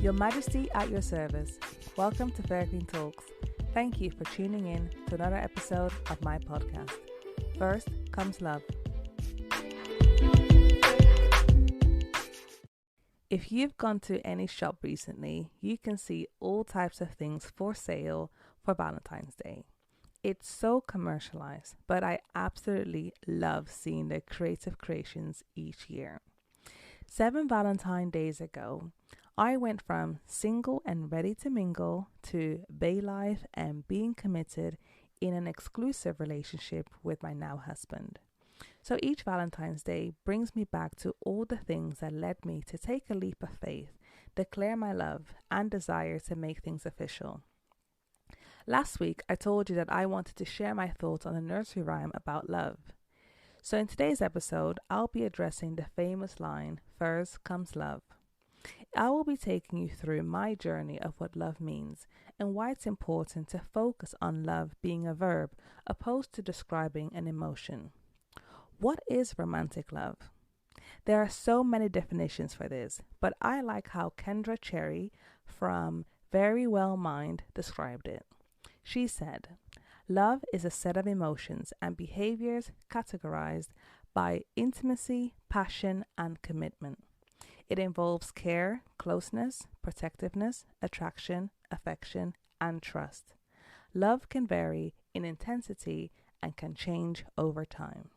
Your Majesty at your service. Welcome to Fair Queen Talks. Thank you for tuning in to another episode of my podcast. First comes love. If you've gone to any shop recently, you can see all types of things for sale for Valentine's Day. It's so commercialized, but I absolutely love seeing the creative creations each year. 7 Valentine days ago, I went from single and ready to mingle to bay life and being committed in an exclusive relationship with my now husband. So each Valentine's Day brings me back to all the things that led me to take a leap of faith, declare my love, and desire to make things official. Last week, I told you that I wanted to share my thoughts on a nursery rhyme about love. So in today's episode, I'll be addressing the famous line, "First comes love." I will be taking you through my journey of what love means and why it's important to focus on love being a verb opposed to describing an emotion. What is romantic love? There are so many definitions for this, but I like how Kendra Cherry from Very Well Mind described it. She said, "Love is a set of emotions and behaviors categorized by intimacy, passion, and commitment. It involves care, closeness, protectiveness, attraction, affection, and trust. Love can vary in intensity and can change over time."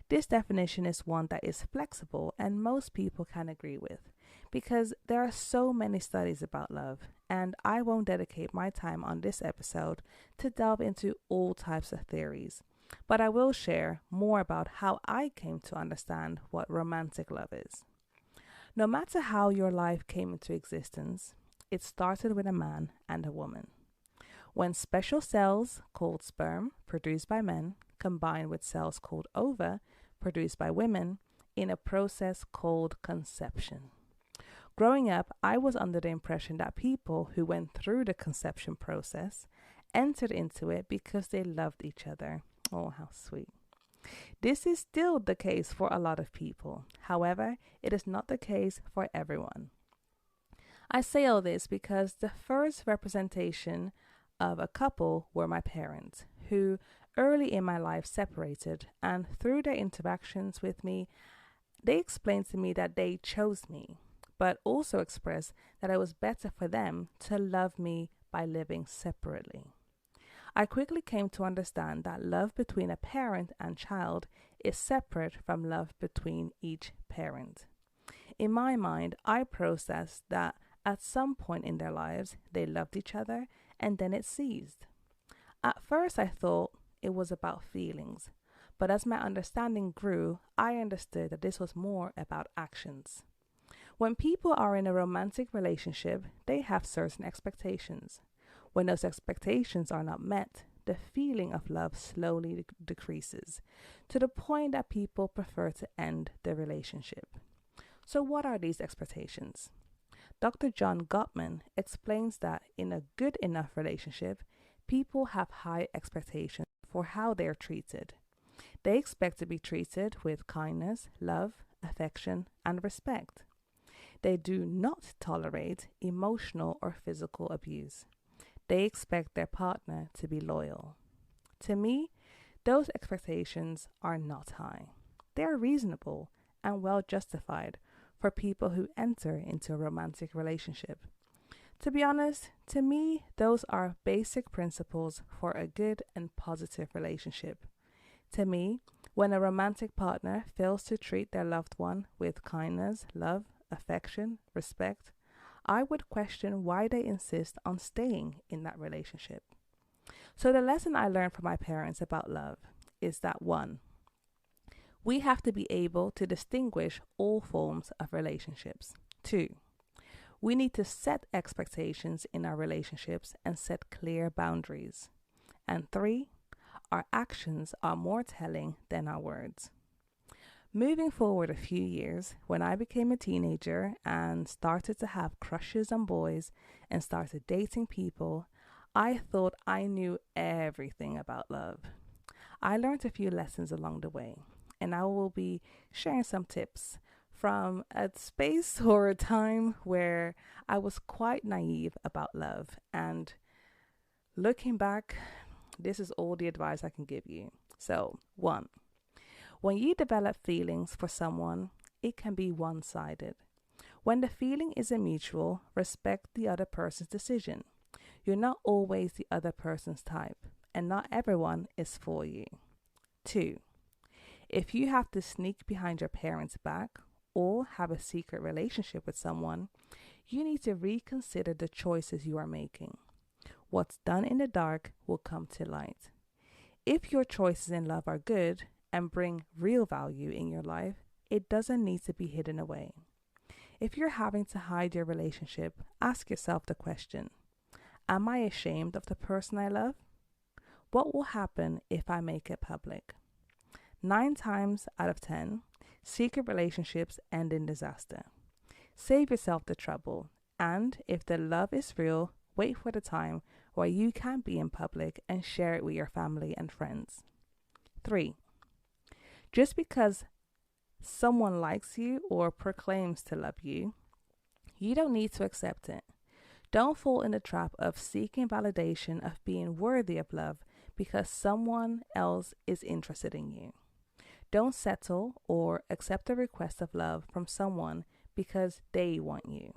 This definition is one that is flexible and most people can agree with because there are so many studies about love, and I won't dedicate my time on this episode to delve into all types of theories, but I will share more about how I came to understand what romantic love is. No matter how your life came into existence, it started with a man and a woman. When special cells called sperm, produced by men, combine with cells called ova, produced by women, in a process called conception. Growing up, I was under the impression that people who went through the conception process entered into it because they loved each other. Oh, how sweet. This is still the case for a lot of people. However, it is not the case for everyone. I say all this because the first representation of a couple were my parents, who early in my life separated, and through their interactions with me, they explained to me that they chose me, but also expressed that it was better for them to love me by living separately. I quickly came to understand that love between a parent and child is separate from love between each parent. In my mind, I processed that at some point in their lives, they loved each other and then it ceased. At first, I thought it was about feelings, but as my understanding grew, I understood that this was more about actions. When people are in a romantic relationship, they have certain expectations. When those expectations are not met, the feeling of love slowly decreases to the point that people prefer to end the relationship. So what are these expectations? Dr. John Gottman explains that in a good enough relationship, people have high expectations for how they are treated. They expect to be treated with kindness, love, affection, and respect. They do not tolerate emotional or physical abuse. They expect their partner to be loyal. To me, those expectations are not high. They are reasonable and well justified for people who enter into a romantic relationship. To be honest, to me, those are basic principles for a good and positive relationship. To me, when a romantic partner fails to treat their loved one with kindness, love, affection, respect, I would question why they insist on staying in that relationship. So the lesson I learned from my parents about love is that 1, we have to be able to distinguish all forms of relationships. 2, we need to set expectations in our relationships and set clear boundaries. And 3, our actions are more telling than our words. Moving forward a few years, when I became a teenager and started to have crushes on boys and started dating people, I thought I knew everything about love. I learned a few lessons along the way, and I will be sharing some tips from a space or a time where I was quite naive about love. And looking back, this is all the advice I can give you. So, one, when you develop feelings for someone, it can be one sided. When the feeling isn't mutual, respect the other person's decision. You're not always the other person's type, and not everyone is for you. Two, if you have to sneak behind your parents' back or have a secret relationship with someone, you need to reconsider the choices you are making. What's done in the dark will come to light. If your choices in love are good and bring real value in your life, it doesn't need to be hidden away. If you're having to hide your relationship, ask yourself the question, am I ashamed of the person I love? What will happen if I make it public? 9 times out of 10, secret relationships end in disaster. Save yourself the trouble, and if the love is real, wait for the time where you can be in public and share it with your family and friends. 3. Just because someone likes you or proclaims to love you, you don't need to accept it. Don't fall in the trap of seeking validation of being worthy of love because someone else is interested in you. Don't settle or accept a request of love from someone because they want you.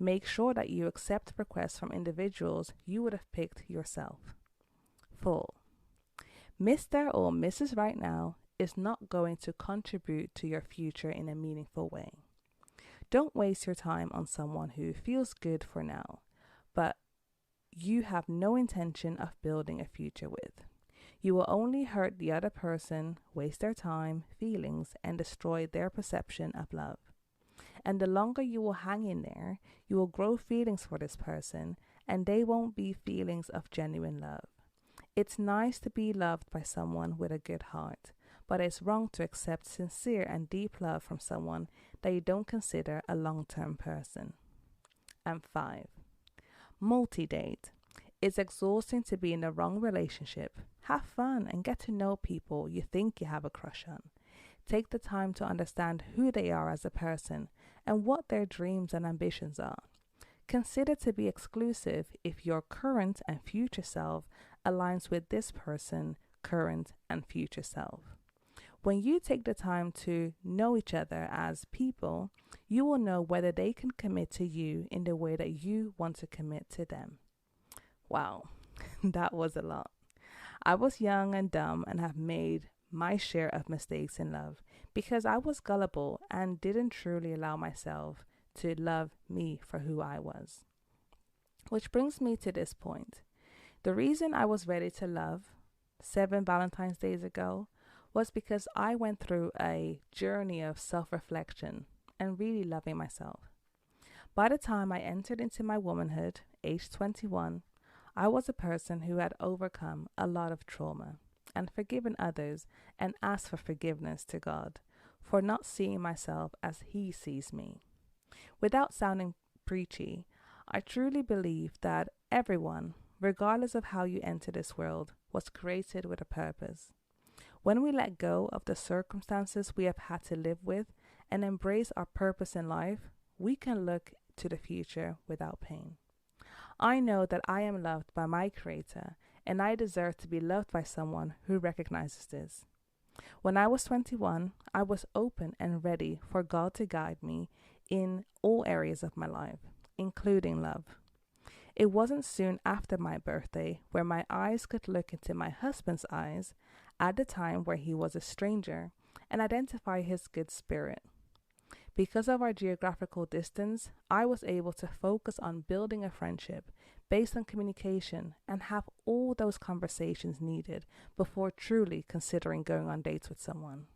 Make sure that you accept requests from individuals you would have picked yourself. 4. Mr. or Mrs. Right Now is not going to contribute to your future in a meaningful way. Don't waste your time on someone who feels good for now, but you have no intention of building a future with. You will only hurt the other person, waste their time, feelings, and destroy their perception of love. And the longer you will hang in there, you will grow feelings for this person, and they won't be feelings of genuine love. It's nice to be loved by someone with a good heart, but it's wrong to accept sincere and deep love from someone that you don't consider a long-term person. And 5. Multi-date. It's exhausting to be in the wrong relationship. Have fun and get to know people you think you have a crush on. Take the time to understand who they are as a person and what their dreams and ambitions are. Consider to be exclusive if your current and future self aligns with this person, current and future self. When you take the time to know each other as people, you will know whether they can commit to you in the way that you want to commit to them. Wow, that was a lot. I was young and dumb and have made my share of mistakes in love because I was gullible and didn't truly allow myself to love me for who I was. Which brings me to this point. The reason I was ready to love 7 Valentine's Days ago was because I went through a journey of self-reflection and really loving myself. By the time I entered into my womanhood, age 21, I was a person who had overcome a lot of trauma and forgiven others and asked for forgiveness to God for not seeing myself as He sees me. Without sounding preachy, I truly believe that everyone, regardless of how you enter this world, was created with a purpose. When we let go of the circumstances we have had to live with and embrace our purpose in life, we can look to the future without pain. I know that I am loved by my Creator, and I deserve to be loved by someone who recognizes this. When I was 21, I was open and ready for God to guide me in all areas of my life, including love. It wasn't soon after my birthday where my eyes could look into my husband's eyes at the time where he was a stranger and identify his good spirit. Because of our geographical distance, I was able to focus on building a friendship based on communication and have all those conversations needed before truly considering going on dates with someone.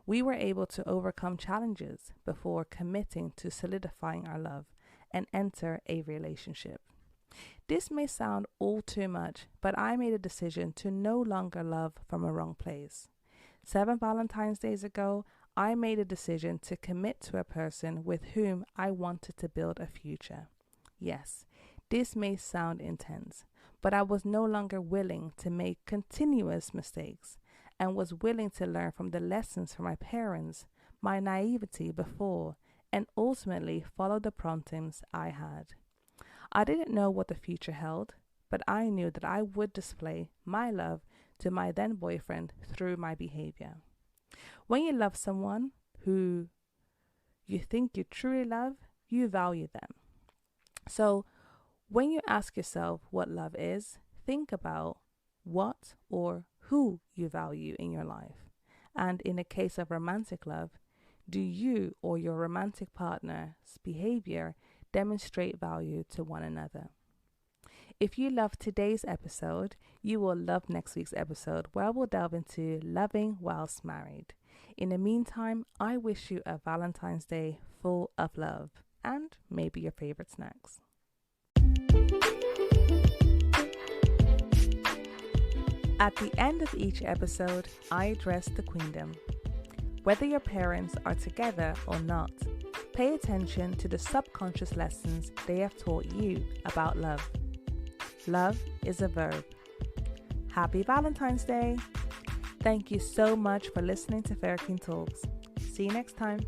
We were able to overcome challenges before committing to solidifying our love and enter a relationship. This may sound all too much, but I made a decision to no longer love from a wrong place. 7 Valentine's Days ago, I made a decision to commit to a person with whom I wanted to build a future. Yes, this may sound intense, but I was no longer willing to make continuous mistakes and was willing to learn from the lessons from my parents, my naivety before, and ultimately follow the promptings I had. I didn't know what the future held, but I knew that I would display my love to my then boyfriend through my behavior. When you love someone who you think you truly love, you value them. So when you ask yourself what love is, think about what or who you value in your life. And in the case of romantic love, do you or your romantic partner's behavior demonstrate value to one another? If you loved today's episode, you will love next week's episode where we'll delve into loving whilst married. In the meantime, I wish you a Valentine's Day full of love and maybe your favorite snacks. At the end of each episode, I address the queendom. Whether your parents are together or not, pay attention to the subconscious lessons they have taught you about love. Love is a verb. Happy Valentine's Day! Thank you so much for listening to Fair King Talks. See you next time.